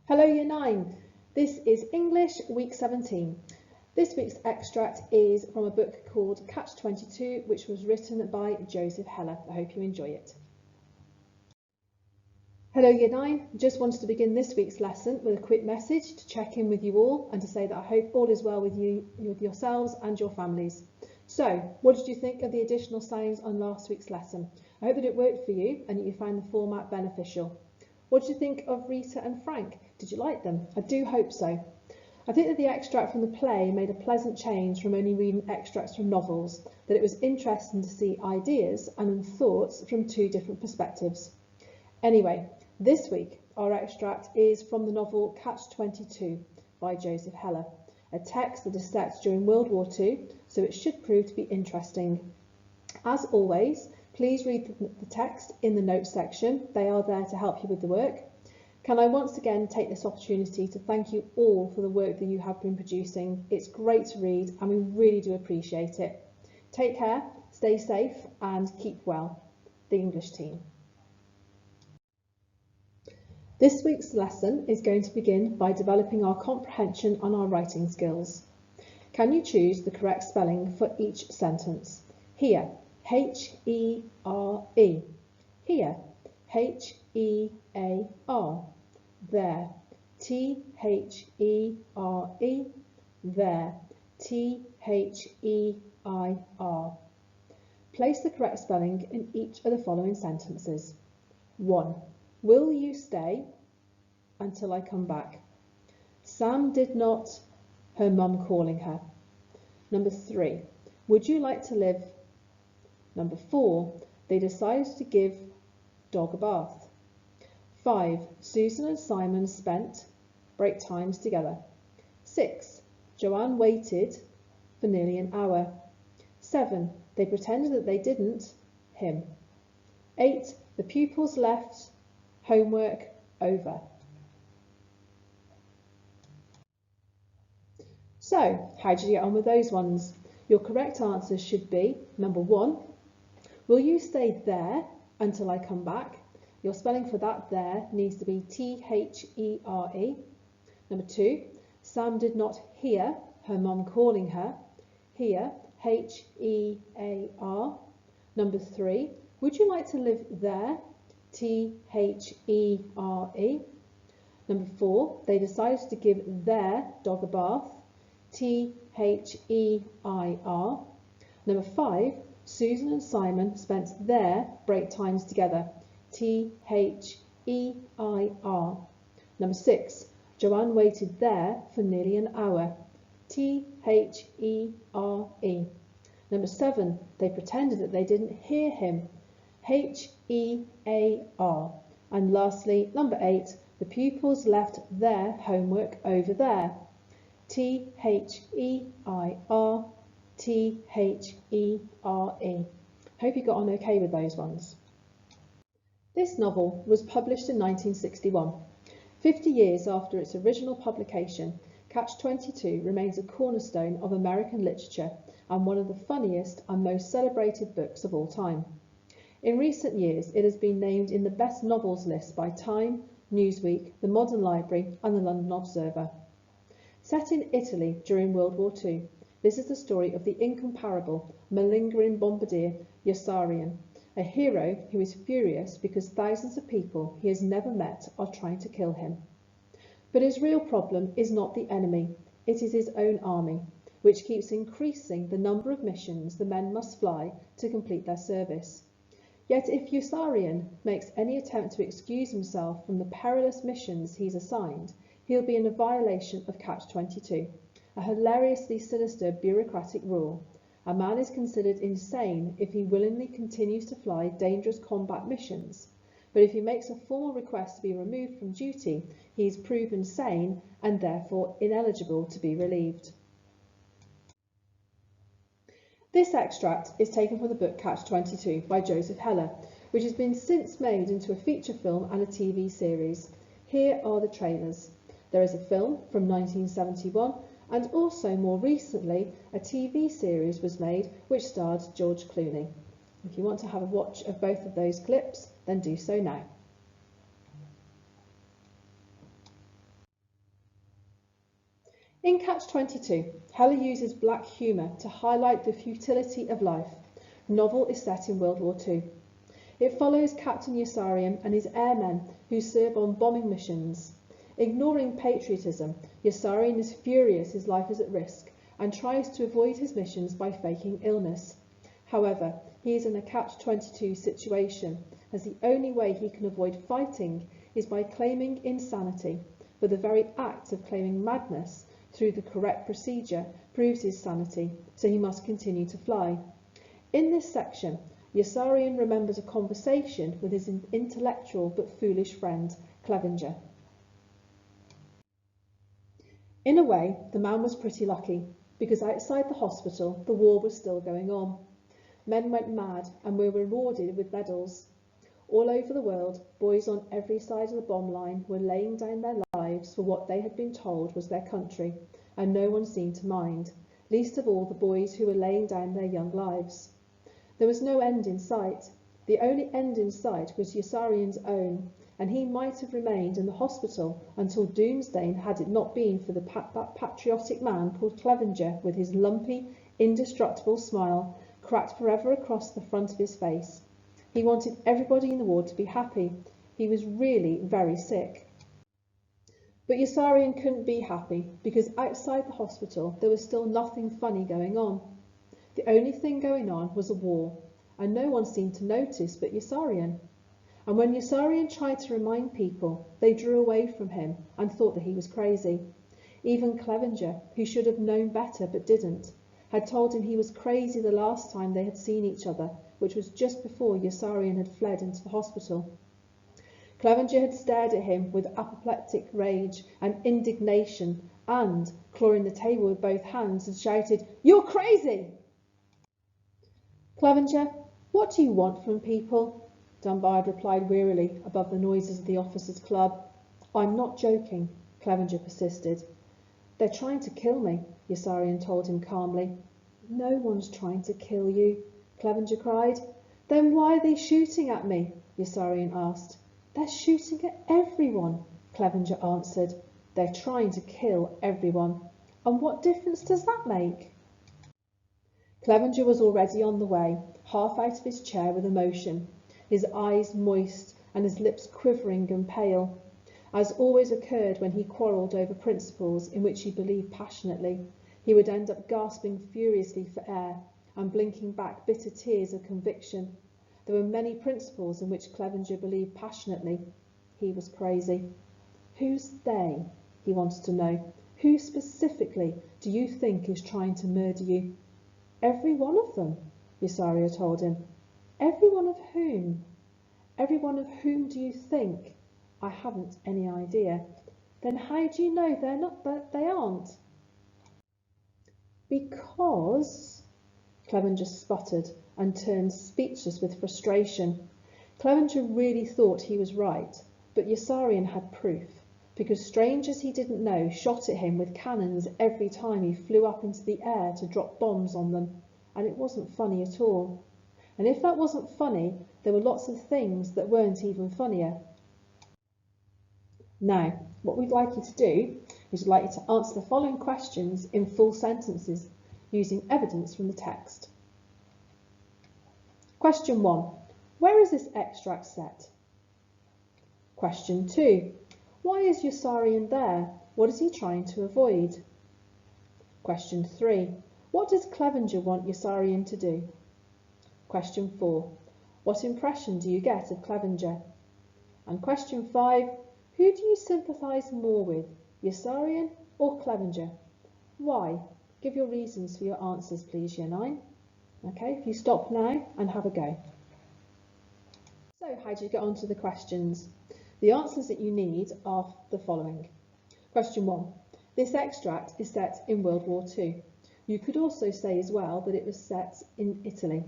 Hello Year 9, this is English Week 17. This week's extract is from a book called Catch-22, which was written by Joseph Heller. I hope you enjoy it. Hello Year 9, just wanted to begin this week's lesson with a quick message to check in with you all and to say that I hope all is well with you, with yourselves and your families. So, what did you think of the additional sounds on last week's lesson? I hope that it worked for you and that you found the format beneficial. What did you think of Rita and Frank? Did you like them? I do hope so. I think that the extract from the play made a pleasant change from only reading extracts from novels, that it was interesting to see ideas and thoughts from two different perspectives. Anyway, this week our extract is from the novel Catch-22 by Joseph Heller, a text that is set during World War II, so it should prove to be interesting. As always, please read the text in the notes section. They are there to help you with the work. Can I once again take this opportunity to thank you all for the work that you have been producing. It's great to read and we really do appreciate it. Take care, stay safe and keep well. The English team. This week's lesson is going to begin by developing our comprehension and our writing skills. Can you choose the correct spelling for each sentence? Here, H-E-R-E. Here, H-E-A-R. There, T-H-E-R-E. There, T-H-E-I-R. Place the correct spelling in each of the following sentences. 1. Will you stay until I come back? Sam did not, her mum calling her. Number 3. Would you like to live? Number 4. They decided to give dog a bath. 5. Susan and Simon spent break times together. 6. Joanne waited for nearly an hour. 7. They pretended that they didn't, him. 8. The pupils left homework over. So, how did you get on with those ones? Your correct answers should be number 1. Will you stay there until I come back? Your spelling for that there needs to be T-H-E-R-E. Number 2. Sam did not hear her mum calling her. Here, H-E-A-R. Number 3. Would you like to live there? T-H-E-R-E. Number 4. They decided to give their dog a bath. T-H-E-I-R. Number 5. Susan and Simon spent their break times together. T-H-E-I-R. Number 6. Joanne waited there for nearly an hour. T-H-E-R-E. Number 7. They pretended that they didn't hear him. H-E-A-R. And lastly, number 8. The pupils left their homework over there. T-H-E-I-R. T-H-E-R-E. Hope you got on okay with those ones. This novel was published in 1961. 50 years after its original publication, Catch-22 remains a cornerstone of American literature and one of the funniest and most celebrated books of all time. In recent years, it has been named in the best novels list by Time, Newsweek, the Modern Library and the London Observer. Set in Italy during World War II, this is the story of the incomparable, malingering bombardier Yossarian, a hero who is furious because thousands of people he has never met are trying to kill him. But his real problem is not the enemy, it is his own army, which keeps increasing the number of missions the men must fly to complete their service. Yet if Yossarian makes any attempt to excuse himself from the perilous missions he's assigned, he'll be in a violation of Catch-22, a hilariously sinister bureaucratic rule. A man is considered insane if he willingly continues to fly dangerous combat missions, but if he makes a formal request to be removed from duty, he is proven sane and therefore ineligible to be relieved. This extract is taken from the book Catch-22 by Joseph Heller, which has been since made into a feature film and a TV series. Here are the trailers. There is a film from 1971 and also more recently a TV series was made which starred George Clooney. If you want to have a watch of both of those clips, then do so now. In Catch-22, Heller uses black humour to highlight the futility of life. The novel is set in World War II. It follows Captain Yossarian and his airmen who serve on bombing missions. Ignoring patriotism, Yossarian is furious his life is at risk and tries to avoid his missions by faking illness. However, he is in a catch-22 situation, as the only way he can avoid fighting is by claiming insanity, but the very act of claiming madness through the correct procedure proves his sanity, so he must continue to fly. In this section, Yossarian remembers a conversation with his intellectual but foolish friend, Clevenger. In a way, the man was pretty lucky, because outside the hospital, the war was still going on. Men went mad and were rewarded with medals. All over the world, boys on every side of the bomb line were laying down their lives for what they had been told was their country, and no one seemed to mind, least of all the boys who were laying down their young lives. There was no end in sight. The only end in sight was Yossarian's own, and he might have remained in the hospital until doomsday had it not been for that patriotic man called Clevenger, with his lumpy, indestructible smile cracked forever across the front of his face. He wanted everybody in the ward to be happy. He was really very sick. But Yossarian couldn't be happy, because outside the hospital there was still nothing funny going on. The only thing going on was a war, and no one seemed to notice but Yossarian. And when Yossarian tried to remind people, they drew away from him and thought that he was crazy. Even Clevenger, who should have known better but didn't, had told him he was crazy the last time they had seen each other, which was just before Yossarian had fled into the hospital. Clevenger had stared at him with apoplectic rage and indignation and, clawing the table with both hands, had shouted, "You're crazy!" "Clevenger, what do you want from people?" Dunbar had replied wearily above the noises of the officers' club. "I'm not joking," Clevenger persisted. "They're trying to kill me," Yossarian told him calmly. "No one's trying to kill you," Clevenger cried. "Then why are they shooting at me?" Yossarian asked. "They're shooting at everyone," Clevenger answered. "They're trying to kill everyone. And what difference does that make?" Clevenger was already on the way, half out of his chair with emotion, his eyes moist and his lips quivering and pale. As always occurred when he quarrelled over principles in which he believed passionately, he would end up gasping furiously for air and blinking back bitter tears of conviction. There were many principles in which Clevenger believed passionately. He was crazy. "Who's they?" he wanted to know. "Who specifically do you think is trying to murder you?" "Every one of them," Yossarian told him. "Every one of whom?" "Every one of whom do you think?" "I haven't any idea." "Then how do you know they aren't?" "Because..." Clevenger sputtered and turned speechless with frustration. Clevenger really thought he was right, but Yossarian had proof, because strangers he didn't know shot at him with cannons every time he flew up into the air to drop bombs on them, and it wasn't funny at all. And if that wasn't funny, there were lots of things that weren't even funnier. Now, what we'd like you to do is we'd like you to answer the following questions in full sentences using evidence from the text. Question 1. Where is this extract set? Question 2. Why is Yossarian there? What is he trying to avoid? Question 3. What does Clevenger want Yossarian to do? Question 4. What impression do you get of Clevenger? And question 5. Who do you sympathise more with, Yossarian or Clevenger? Why? Give your reasons for your answers, please, Year 9. Okay, if you stop now and have a go. So, how do you get on to the questions? The answers that you need are the following. Question 1. This extract is set in World War II. You could also say as well that it was set in Italy.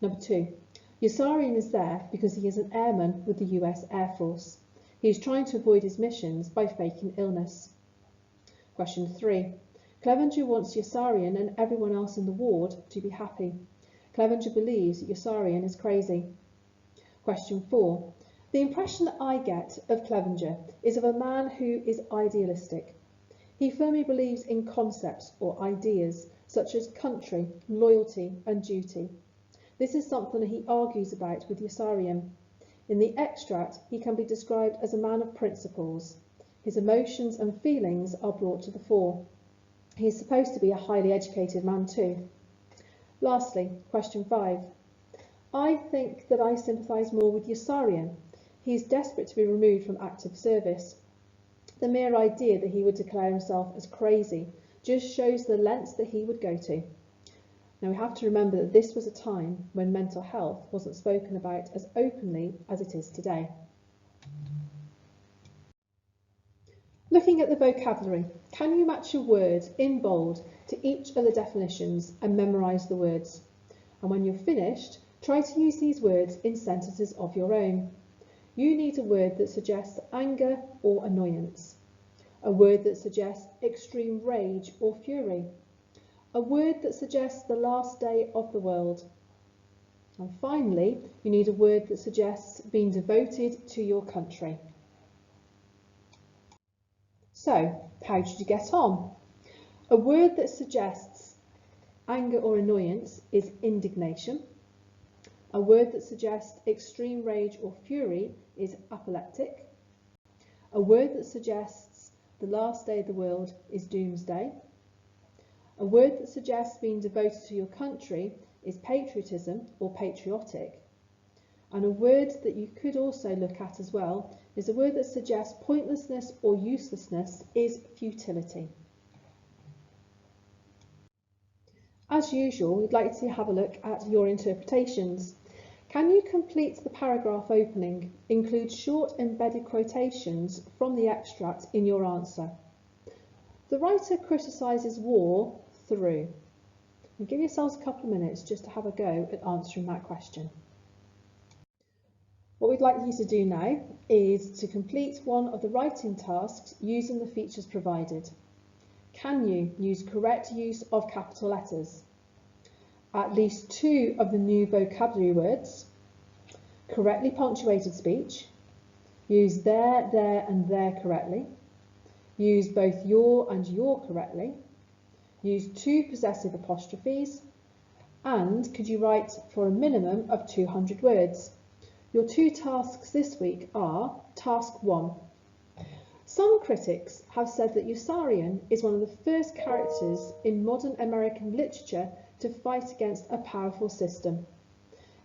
Number 2. Yossarian is there because he is an airman with the US Air Force. He is trying to avoid his missions by faking illness. Question 3. Clevenger wants Yossarian and everyone else in the ward to be happy. Clevenger believes that Yossarian is crazy. Question 4. The impression that I get of Clevenger is of a man who is idealistic. He firmly believes in concepts or ideas such as country, loyalty and duty. This is something that he argues about with Yossarian. In the extract, he can be described as a man of principles. His emotions and feelings are brought to the fore. He is supposed to be a highly educated man too. Lastly, question 5. I think that I sympathise more with Yossarian. He is desperate to be removed from active service. The mere idea that he would declare himself as crazy just shows the lengths that he would go to. Now we have to remember that this was a time when mental health wasn't spoken about as openly as it is today. Looking at the vocabulary, can you match a word in bold to each of the definitions and memorise the words? And when you're finished, try to use these words in sentences of your own. You need a word that suggests anger or annoyance, a word that suggests extreme rage or fury, a word that suggests the last day of the world. And finally, you need a word that suggests being devoted to your country. So, how did you get on? A word that suggests anger or annoyance is indignation. A word that suggests extreme rage or fury is apoplectic. A word that suggests the last day of the world is doomsday. A word that suggests being devoted to your country is patriotism or patriotic. And a word that you could also look at as well is a word that suggests pointlessness or uselessness is futility. As usual, we'd like to have a look at your interpretations. Can you complete the paragraph opening? Include short embedded quotations from the extract in your answer. The writer criticises war through. And give yourselves a couple of minutes just to have a go at answering that question. What we'd like you to do now is to complete one of the writing tasks using the features provided. Can you use correct use of capital letters? At least 2 of the new vocabulary words, correctly punctuated speech, use there and there correctly, use both your and your correctly, use 2 possessive apostrophes, and could you write for a minimum of 200 words? Your 2 tasks this week are Task 1. Some critics have said that Yossarian is one of the first characters in modern American literature to fight against a powerful system.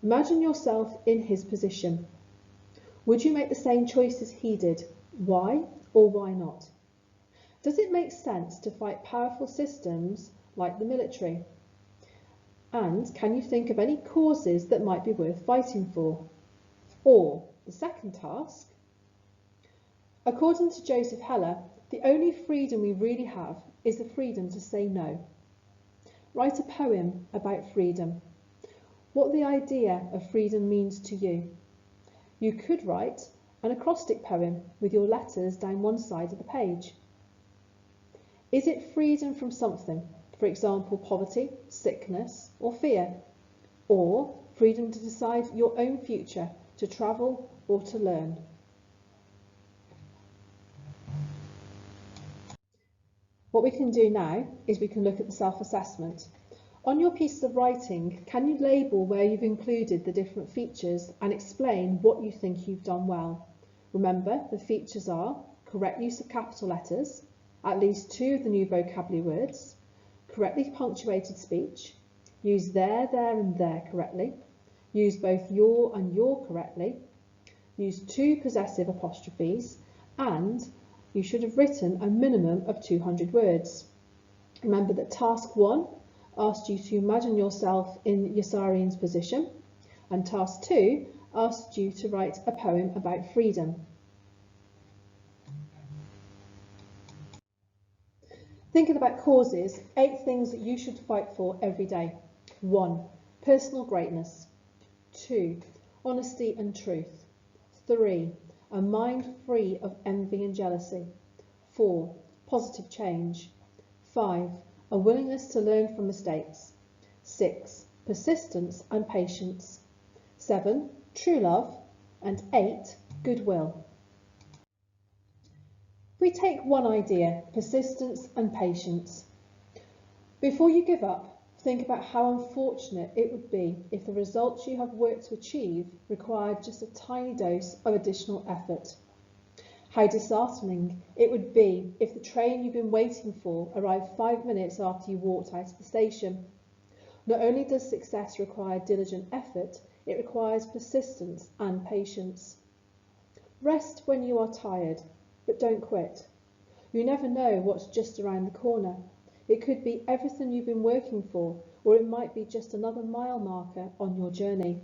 Imagine yourself in his position. Would you make the same choices he did? Why or why not? Does it make sense to fight powerful systems like the military? And can you think of any causes that might be worth fighting for? Or the second task, according to Joseph Heller, the only freedom we really have is the freedom to say no. Write a poem about freedom. What the idea of freedom means to you. You could write an acrostic poem with your letters down one side of the page. Is it freedom from something, for example, poverty, sickness, or fear? Or freedom to decide your own future, to travel or to learn? What we can do now is we can look at the self-assessment. On your pieces of writing, can you label where you've included the different features and explain what you think you've done well? Remember, the features are correct use of capital letters, at least 2 of the new vocabulary words, correctly punctuated speech, use there and there correctly, use both your and your correctly, use 2 possessive apostrophes, and you should have written a minimum of 200 words. Remember that task 1 asked you to imagine yourself in Yossarian's position, and task 2 asked you to write a poem about freedom. Thinking about causes, 8 things that you should fight for every day. 1. Personal greatness. 2. Honesty and truth. 3. A mind free of envy and jealousy. 4. Positive change. 5. A willingness to learn from mistakes. 6. Persistence and patience. 7. True love. And 8. Goodwill. We take one idea, persistence and patience. Before you give up, think about how unfortunate it would be if the results you have worked to achieve required just a tiny dose of additional effort. How disheartening it would be if the train you've been waiting for arrived 5 minutes after you walked out of the station. Not only does success require diligent effort, it requires persistence and patience. Rest when you are tired, but don't quit. You never know what's just around the corner. It could be everything you've been working for, or it might be just another mile marker on your journey.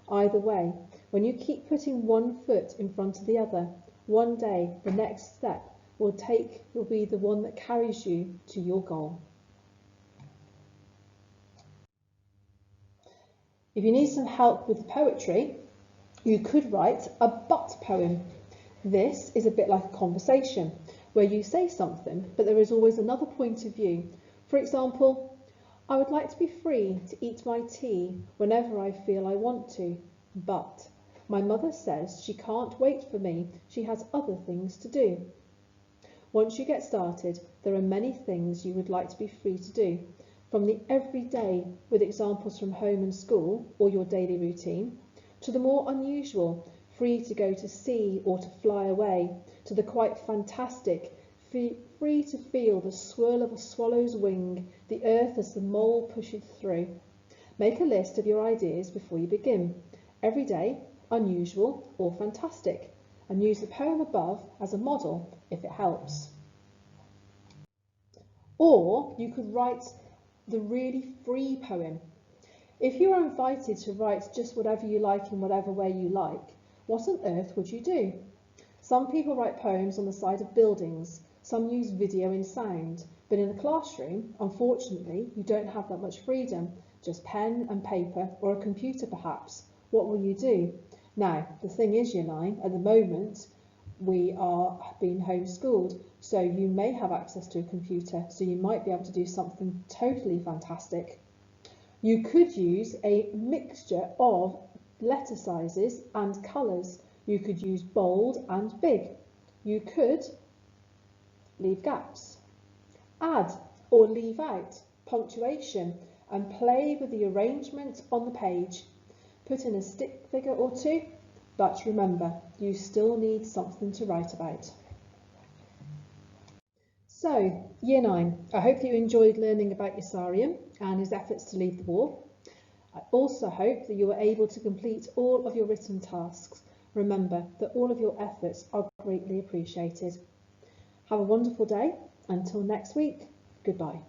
Either way, when you keep putting one foot in front of the other, one day the next step will be the one that carries you to your goal. If you need some help with poetry, you could write a but poem. This is a bit like a conversation, where you say something, but there is always another point of view. For example, I would like to be free to eat my tea whenever I feel I want to, but my mother says she can't wait for me, she has other things to do. Once you get started, there are many things you would like to be free to do, from the everyday with examples from home and school or your daily routine, to the more unusual, free to go to sea or to fly away, to the quite fantastic, free to feel the swirl of a swallow's wing, the earth as the mole pushes through. Make a list of your ideas before you begin. Everyday, unusual or fantastic, and use the poem above as a model if it helps. Or you could write the really free poem. If you are invited to write just whatever you like in whatever way you like, what on earth would you do? Some people write poems on the side of buildings, some use video and sound, but in a classroom, unfortunately, you don't have that much freedom, just pen and paper or a computer perhaps. What will you do? Now, the thing is, Year 9, at the moment, we are being homeschooled, so you may have access to a computer, so you might be able to do something totally fantastic. You could use a mixture of letter sizes and colours. You could use bold and big. You could leave gaps, add or leave out punctuation, and play with the arrangement on the page. Put in a stick figure or two, but remember, you still need something to write about. So, Year 9, I hope that you enjoyed learning about Yossarian and his efforts to leave the war. I also hope that you were able to complete all of your written tasks. Remember that all of your efforts are greatly appreciated. Have a wonderful day. Until next week, goodbye.